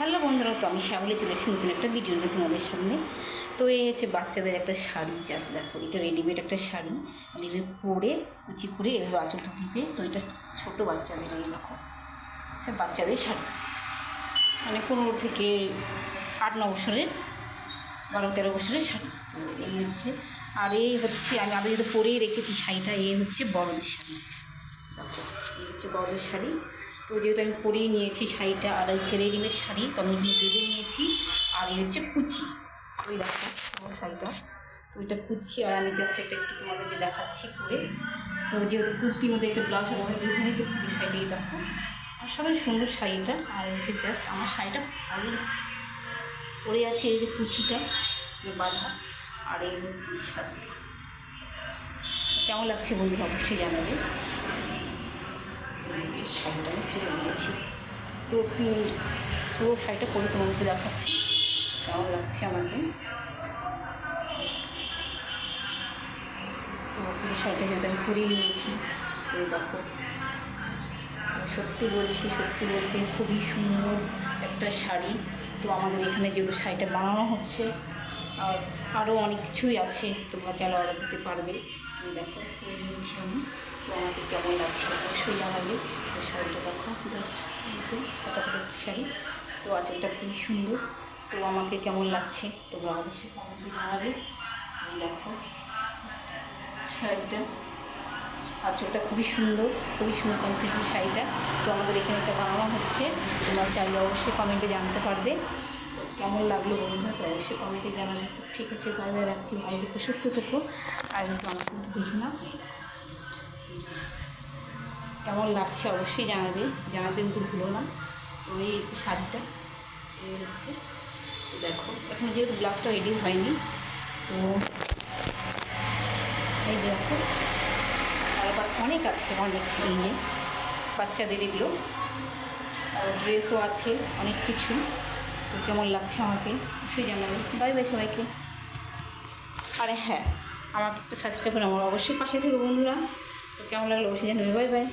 Hello বন্ধুরা, তো আমি শ্যামলি চলে এসেছি নতুন একটা ভিডিও নিয়ে তোমাদের সামনে। তো এই হচ্ছে বাচ্চাদের একটা শাড়ি, জাস্ট দেখো, এটা রেডিমেড একটা শাড়ি। এভাবে পরে কুচি করে এভাবে আঁচলটা টিপে, তো এটা ছোটো বাচ্চাদের, এই দেখো সব বাচ্চাদের শাড়ি, মানে 15 থেকে 8-9 বছরের, 12-13 বছরের শাড়ি। তো এই হচ্ছে, আর এই হচ্ছে আমি আগে যদি পরেই রেখেছি শাড়িটা, এই হচ্ছে বড়দের শাড়ি। দেখো এই হচ্ছে বড়দের শাড়ি। তো যেহেতু আমি পরেই নিয়েছি শাড়িটা, আর হচ্ছে রেডিমেড শাড়ি, তো আমি বেঁধে নিয়েছি। আর এই হচ্ছে কুচি, ওই দেখো আমার শাড়িটা, তো এটা কুচি। আর আমি জাস্ট একটু তোমাদেরকে দেখাচ্ছি পরে। তো যেহেতু কুর্তির মধ্যে একটা ব্লাউজ আমার এখানে, তো পুরো শাড়িটাই দেখো, আর সাথে সুন্দর শাড়িটা। আর হচ্ছে জাস্ট আমার শাড়িটা ভালো পরে আছে, এই যে কুচিটা বাঁধা, আর এই হচ্ছে শাড়িটা। কেমন লাগছে বন্ধুরা অবশ্যই জানাবে। হচ্ছে শাড়িটা আমি পরে নিয়েছি, তো পুরো শাড়িটা পরে তোমাকে দেখাচ্ছি কেমন লাগছে আমাকে। তো পুরো শাড়িটা যেহেতু আমি পরেই নিয়েছি, তো দেখো, সত্যি বলছি, সত্যি বলতে খুবই সুন্দর একটা শাড়ি। তো আমাদের এখানে যেহেতু শাড়িটা বানানো হচ্ছে, আর আরও অনেক কিছুই আছে, তোমরা চাইলে অর্ডার দিতে পারবে। তুমি দেখো পরে নিয়েছি আমি, তো আমাকে কেমন লাগছে অবশ্যই জানাবে। তো শাড়িটা দেখো, জাস্ট ফটাফট শাড়ি, তো আঁচলটা খুবই সুন্দর। তো আমাকে কেমন লাগছে তোমরা অবশ্যই কমেন্টে জানাবে। তুমি দেখো শাড়িটা, আঁচলটা খুবই সুন্দর, খুবই সুন্দর কমফর্টেবল শাড়িটা। তো আমাদের এখানে একটা বানানো হচ্ছে, তোমরা চাইলে অবশ্যই কমেন্টে জানতে পারবে। তো কেমন লাগলো বন্ধুরা, তো অবশ্যই কমেন্টে জানাবে। ঠিক আছে, বাই বাই, রাখছি, ভাইকে খুব সুস্থ থেকো। আর একটু আমাকে একটু দেখি না, কেমন লাগছে অবশ্যই জানাবে, জানাতে কিন্তু ভুলো না। তো এই হচ্ছে শাড়িটা, এই হচ্ছে, দেখো এখন যেহেতু ব্লাউজটা রেডি হয়নি, তো এই দেখো, আর আবার অনেক আছে, অনেক এই নিয়ে বাচ্চাদের এগুলো, আর ড্রেসও আছে, অনেক কিছু। তো কেমন লাগছে আমাকে অবশ্যই জানাবে। বাই বাই সবাইকে। আরে হ্যাঁ, আমাকে একটা সাবস্ক্রাইব করে আমার অবশ্যই পাশে থেকে বন্ধুরা। তো কেমন লাগলো অবশ্যই জানাবে। Bye bye.